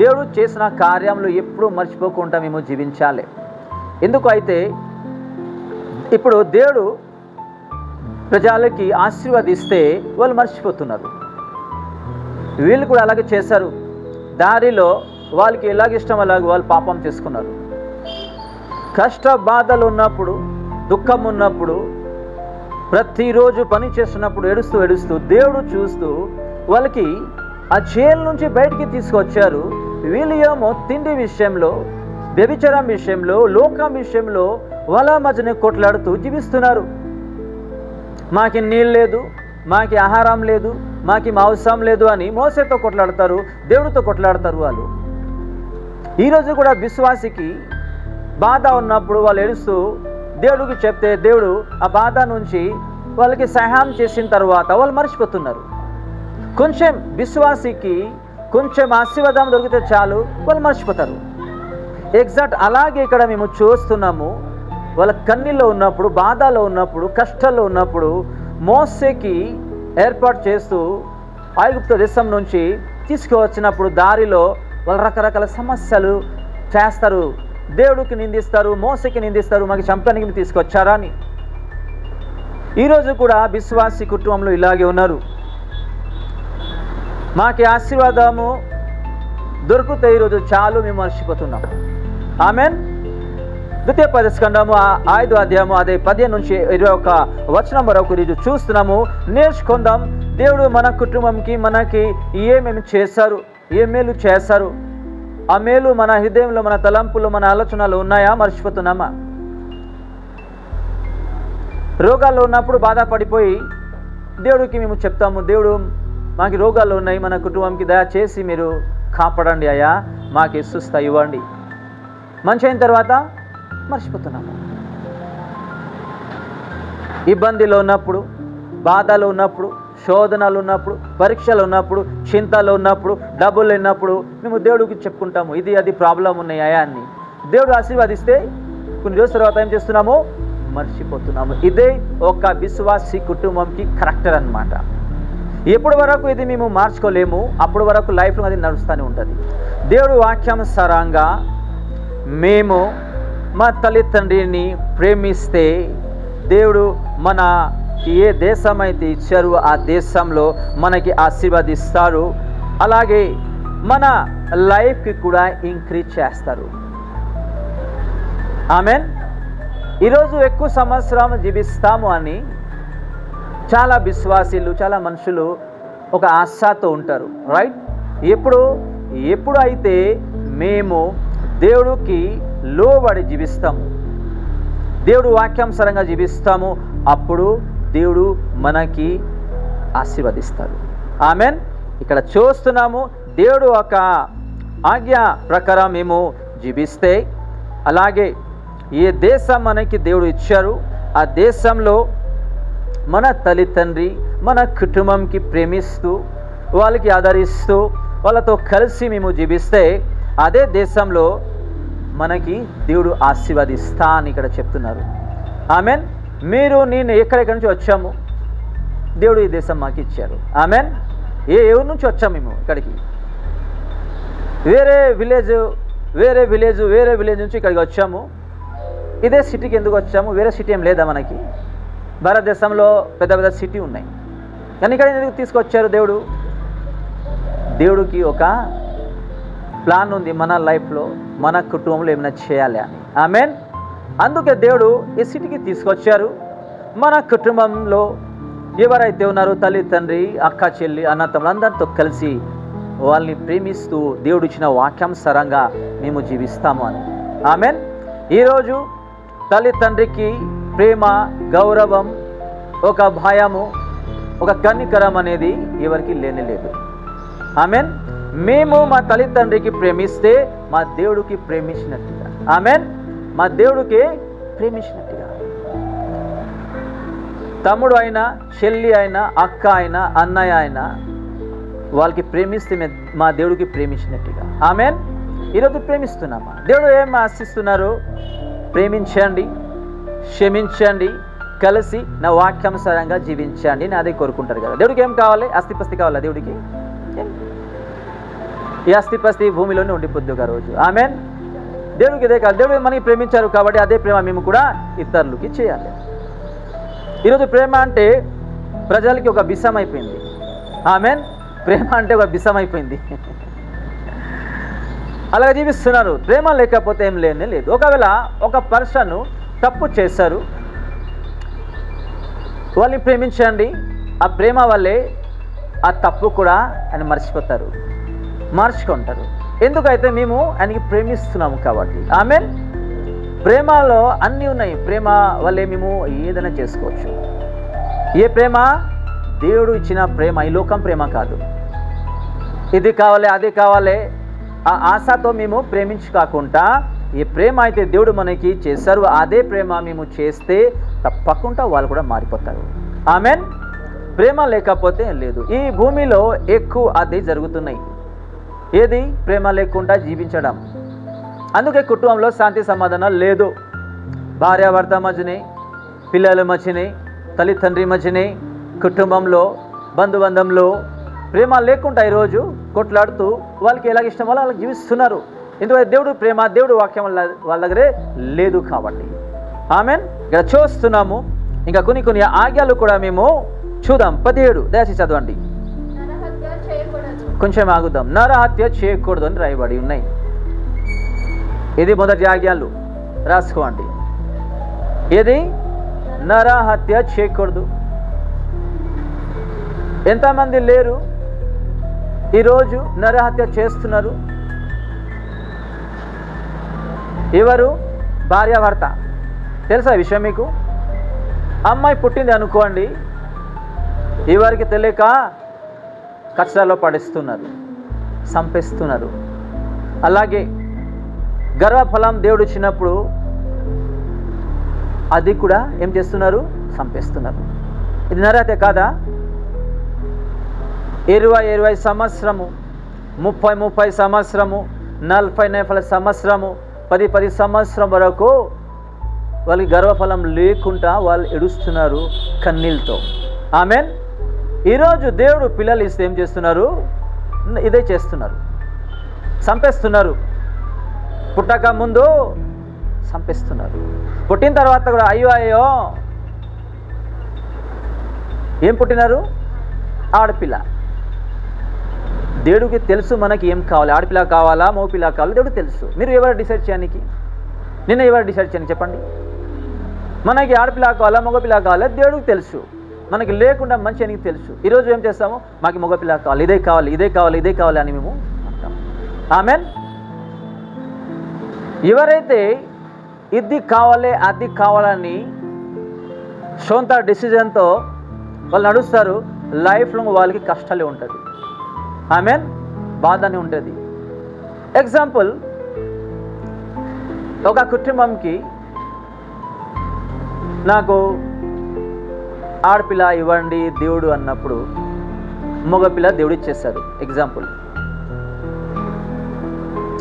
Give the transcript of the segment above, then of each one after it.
దేవుడు చేసిన కార్యంలో ఎప్పుడూ మర్చిపోకుండా మేము జీవించాలి. ఎందుకు అయితే ఇప్పుడు దేవుడు ప్రజలకి ఆశీర్వదిస్తే వాళ్ళు మర్చిపోతున్నారు. వీళ్ళు కూడా అలాగే చేశారు. దారిలో వాళ్ళకి ఎలాగిష్టం అలాగే వాళ్ళు పాపం చేసుకున్నారు. కష్ట బాధలు ఉన్నప్పుడు, దుఃఖం ఉన్నప్పుడు, ప్రతిరోజు పని చేస్తున్నప్పుడు ఏడుస్తూ దేవుడు చూస్తూ వాళ్ళకి ఆ జైలు నుంచి బయటికి తీసుకొచ్చారు. వీళ్ళు ఏమో తిండి విషయంలో, వ్యభిచారం విషయంలో, లోకం విషయంలో వాళ్ళ మధ్యనే కొట్లాడుతూ జీవిస్తున్నారు. మాకి నీళ్ళు లేదు, మాకి ఆహారం లేదు, మాకి మాంసం లేదు అని మోసేతో కొట్లాడతారు, దేవుడితో కొట్లాడతారు వాళ్ళు. ఈరోజు కూడా విశ్వాసికి బాధ ఉన్నప్పుడు వాళ్ళు ఏడుస్తూ దేవుడికి చెప్తే దేవుడు ఆ బాధ నుంచి వాళ్ళకి సహాయం చేసిన తర్వాత వాళ్ళు మర్చిపోతున్నారు. కొంచెం విశ్వాసికి కొంచెం ఆశీర్వాదం దొరికితే చాలు వాళ్ళు మర్చిపోతారు. ఎగ్జాక్ట్ అలాగే ఇక్కడ మేము చూస్తున్నాము. వాళ్ళ కన్నీలో ఉన్నప్పుడు, బాధలో ఉన్నప్పుడు, కష్టాల్లో ఉన్నప్పుడు మోసేకి ఏర్పాటు చేస్తూ ఐగుప్తు దేశం నుంచి తీసుకువచ్చినప్పుడు దారిలో వాళ్ళు రకరకాల సమస్యలు చేస్తారు. దేవుడికి నిందిస్తారు, మోసేకి నిందిస్తారు, మాకు చంపడానికి తీసుకొచ్చారా అని. ఈరోజు కూడా విశ్వాసి కుటుంబంలో ఇలాగే ఉన్నారు. మాకి ఆశీర్వాదము దొరికితే ఈరోజు చాలు మేము మర్చిపోతున్నాము. ఆమెన్. ద్వితీయ పదస్కంధము 5వ అధ్యాయము అదే 15 నుంచి 21 వచనం వరకు ఈరోజు చూస్తున్నాము. నేర్చుకుందాం దేవుడు మన కుటుంబంకి మనకి ఏమేమి చేశారు, ఏ మేలు చేశారు. ఆ మేలు మన హృదయంలో, మన తలంపులో, మన ఆలోచనలు ఉన్నాయా? మర్చిపోతున్నామా? రోగాల్లో ఉన్నప్పుడు బాధపడిపోయి దేవుడికి మేము చెప్తాము, దేవుడు మాకు రోగాలు ఉన్నాయి, మన కుటుంబంకి దయచేసి మీరు కాపాడండి అయ్యా, మాకు సుస్థ ఇవ్వండి. మంచి అయిన తర్వాత మర్చిపోతున్నాము. ఇబ్బందిలో ఉన్నప్పుడు, బాధలు ఉన్నప్పుడు, శోధనలు ఉన్నప్పుడు, పరీక్షలు ఉన్నప్పుడు, చింతలు ఉన్నప్పుడు, డబ్బులు లేనప్పుడు మేము దేవుడికి చెప్పుకుంటాము, ఇది అది ప్రాబ్లం ఉన్నాయా అని. దేవుడు ఆశీర్వదిస్తే కొన్ని రోజుల తర్వాత ఏం చేస్తున్నాము? మర్చిపోతున్నాము. ఇదే ఒక విశ్వాసి కుటుంబంకి కరెక్టర్ అన్నమాట. ఎప్పటి వరకు ఇది మేము మార్చుకోలేము, అప్పటి వరకు లైఫ్లో అది నడుస్తూనే ఉంటుంది. దేవుడు వాక్యానుసారంగా మేము మా తల్లిదండ్రిని ప్రేమిస్తే దేవుడు మన ఏ దేశం అయితే ఇచ్చారో ఆ దేశంలో మనకి ఆశీర్వదిస్తారు. అలాగే మన లైఫ్కి కూడా ఇంక్రీజ్ చేస్తారు. ఆమెన్. ఈరోజు ఎక్కువ సంవత్సరం జీవిస్తాము అని చాలా విశ్వాసీలు, చాలా మనుషులు ఒక ఆశతో ఉంటారు. రైట్. ఎప్పుడు అయితే మేము దేవుడికి లోబడి జీవిస్తాము, దేవుడు వాక్యానుసారంగా జీవిస్తాము, అప్పుడు దేవుడు మనకి ఆశీర్వదిస్తారు. ఆమెన్. ఇక్కడ చూస్తున్నాము దేవుడు ఒక ఆజ్ఞ ప్రకారం మేము జీవిస్తే, అలాగే ఏ దేశం మనకి దేవుడు ఇచ్చారు ఆ దేశంలో మన తల్లిదండ్రి, మన కుటుంబంకి ప్రేమిస్తూ, వాళ్ళకి ఆదరిస్తూ, వాళ్ళతో కలిసి మేము జీవిస్తే అదే దేశంలో మనకి దేవుడు ఆశీర్వదిస్తా అని ఇక్కడ చెప్తున్నారు. ఆమెన్. నేను ఎక్కడెక్కడి నుంచి వచ్చాము, దేవుడు ఈ దేశం మాకు ఇచ్చారు. ఆమెన్. ఎవరి నుంచి వచ్చాము మేము ఇక్కడికి? వేరే విలేజ్ నుంచి ఇక్కడికి వచ్చాము. ఇదే సిటీకి ఎందుకు వచ్చాము? వేరే సిటీ ఏం లేదా మనకి? భారతదేశంలో పెద్ద పెద్ద సిటీ ఉన్నాయి, కానీ ఇక్కడ ఎందుకు తీసుకొచ్చారు దేవుడు? దేవుడికి ఒక ప్లాన్ ఉంది మన లైఫ్లో, మన కుటుంబంలో ఏమైనా చేయాలి అని. ఆమెన్. అందుకే దేవుడు ఈ సిటీకి తీసుకొచ్చారు. మన కుటుంబంలో ఎవరైతే ఉన్నారో తల్లి, తండ్రి, అక్క, చెల్లి, అన్న, తమ్ముడు అందరితో కలిసి వాళ్ళని ప్రేమిస్తూ దేవుడు ఇచ్చిన వాక్యానుసారంగా మేము జీవిస్తాము అని. ఆమెన్. ఈరోజు తల్లి తండ్రికి ప్రేమ, గౌరవం, ఒక భయము, ఒక కనికరం అనేది ఎవరికి లేనేలేదు. ఆమెన్. మేము మా తల్లిదండ్రికి ప్రేమిస్తే మా దేవుడికి ప్రేమించినట్టుగా. ఆమెన్. మా దేవుడికి ప్రేమించినట్టుగా. తమ్ముడు అయినా, చెల్లి అయినా, అక్క అయినా, అన్నయ్య అయినా వాళ్ళకి ప్రేమిస్తే మా దేవుడికి ప్రేమించినట్టుగా. ఆమెన్. ఈరోజు ప్రేమిస్తున్నామా? దేవుడు ఏం ఆశిస్తున్నారు? ప్రేమించండి, క్షమించండి, కలిసి నా వాక్యానుసారంగా జీవించండి అని అదే కోరుకుంటారు కదా. దేవుడికి ఏం కావాలి? ఆస్తిపస్తి కావాలా దేవుడికి? ఈ ఆస్తిపస్తి భూమిలోనే ఉండిపోద్ది ఒక రోజు. ఆమెన్. దేవుడికి ఇదే కాదు, దేవుడు మనకి ప్రేమించారు కాబట్టి అదే ప్రేమ మేము కూడా ఇతరులకి చేయాలి. ఈరోజు ప్రేమ అంటే ప్రజలకి ఒక బిసం అయిపోయింది. ఆమెన్. ప్రేమ అంటే ఒక బిసం అయిపోయింది. అలాగే జీవిస్తున్నారు. ప్రేమ లేకపోతే ఏం లేనే లేదు. ఒకవేళ ఒక పర్సన్ తప్పు చేశారు, వాళ్ళని ప్రేమించండి. ఆ ప్రేమ వల్లే ఆ తప్పు కూడా ఆయన మర్చిపోతారు, మార్చుకుంటారు. ఎందుకైతే మేము ఆయనకి ప్రేమిస్తున్నాము కాబట్టి. ఆమెన్. ప్రేమలో అన్నీ ఉన్నాయి. ప్రేమ వల్లే మేము ఏదైనా చేసుకోవచ్చు. ఏ ప్రేమ? దేవుడు ఇచ్చిన ప్రేమ, ఈ లోకం ప్రేమ కాదు. ఇది కావాలి అది కావాలి ఆ ఆశతో మేము ప్రేమించుకోకుండా ఏ ప్రేమ అయితే దేవుడు మనకి చేశారు అదే ప్రేమ మేము చేస్తే తప్పకుండా వాళ్ళు కూడా మారిపోతారు. ఆమెన్. ప్రేమ లేకపోతే లేదు. ఈ భూమిలో ఎక్కువ అదే జరుగుతున్నాయి. ఏది? ప్రేమ లేకుండా జీవించడం. అందుకే కుటుంబంలో శాంతి సమాధానం లేదు. భార్యాభర్త మధ్యనే, పిల్లల మధ్యనే, తల్లిదండ్రి మధ్యనే, కుటుంబంలో, బంధుబంధంలో ప్రేమ లేకుండా ఈరోజు కొట్లాడుతూ వాళ్ళకి ఎలాగ ఇష్టం వల్ల వాళ్ళకి జీవిస్తున్నారు. ఎందుకంటే దేవుడు ప్రేమ, దేవుడు వాక్యం వాళ్ళ దగ్గరే లేదు కాబట్టి. ఆమెన్. ఇక్కడ చూస్తున్నాము. ఇంకా కొన్ని ఆజ్ఞలు కూడా మేము చూద్దాం. 17 దయచేసి చదవండి. కొంచెం ఆగుదాం. నరహత్య చేయకూడదు అని రాయబడి ఉన్నాయి. ఇది మొదటి ఆజ్ఞలు, రాసుకోండి. ఏది? నరహత్య చేయకూడదు. ఎంతమంది లేరు ఈరోజు నరహత్య చేస్తున్నారు? ఎవరు? భార్యాభర్త. తెలుసా ఈ విషయం మీకు? అమ్మాయి పుట్టింది అనుకోండి, ఎవరికి తెలియక కష్టాల్లో పడిస్తున్నారు, చంపేస్తున్నారు. అలాగే గర్భఫలం దేవుడు ఇచ్చినప్పుడు అది కూడా ఏం చేస్తున్నారు? చంపేస్తున్నారు. ఇది నరహత్య కాదా? 20 సంవత్సరము, 30 సంవత్సరము, 40 సంవత్సరము, 10 సంవత్సరం వరకు వాళ్ళకి గర్భఫలం లేకుండా వాళ్ళు ఏడుస్తున్నారు కన్నీళ్ళతో. ఆమెన్. ఈరోజు దేవుడు పిల్లలు ఇస్తే ఏం చేస్తున్నారు? ఇదే చేస్తున్నారు, చంపేస్తున్నారు. పుట్టక ముందు చంపేస్తున్నారు, పుట్టిన తర్వాత కూడా అయ్యో ఏం పుట్టినారు? ఆడపిల్ల. దేవుడికి తెలుసు మనకి ఏం కావాలి, ఆడపిల్ల కావాలా మగపిల్ల కావాలా దేవుడికి తెలుసు. మీరు ఎవరు డిసైడ్ చేయడానికి? నిన్న ఎవరు డిసైడ్ చేయని చెప్పండి. మనకి ఆడపిల్ల కావాలా మగపిల్ల కావాలా దేవుడికి తెలుసు. మనకి లేకుండా మంచి అని తెలుసు. ఈరోజు ఏం చేస్తాము? మాకు మగపిల్ల కావాలి, ఇదే కావాలి, ఇదే కావాలి, ఇదే కావాలి అని మేము అంటాం. ఆమెన్. ఎవరైతే ఇది కావాలి అది కావాలని సొంత డిసిజన్తో వాళ్ళు నడుస్తారు, లైఫ్లో వాళ్ళకి కష్టాలే ఉంటుంది. ఆమెన్. బాధనే ఉంటుంది. ఎగ్జాంపుల్, ఒక కుటుంబంకి నాకు ఆడపిల్ల ఇవ్వండి దేవుడు అన్నప్పుడు మగపిల్ల దేవుడు ఇచ్చేస్తారు. ఎగ్జాంపుల్,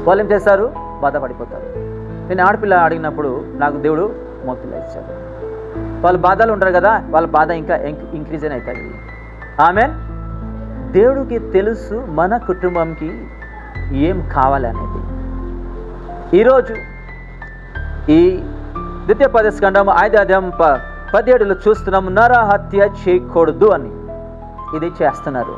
వాళ్ళు ఏం చేస్తారు? బాధపడిపోతారు. నేను ఆడపిల్ల అడిగినప్పుడు నాకు దేవుడు మగపిల్ల ఇచ్చాడు. వాళ్ళు బాధలు ఉంటారు కదా, వాళ్ళ బాధ ఇంకా ఇంక్రీజ్ అని అవుతుంది. ఆమెన్. దేవుడికి తెలుసు మన కుటుంబంకి ఏం కావాలి అనేది. ఈరోజు ఈ 2 స్కంధం 5:17 చూస్తున్నాము, నరహత్య చేయకూడదు అని. ఇది చేస్తున్నారు.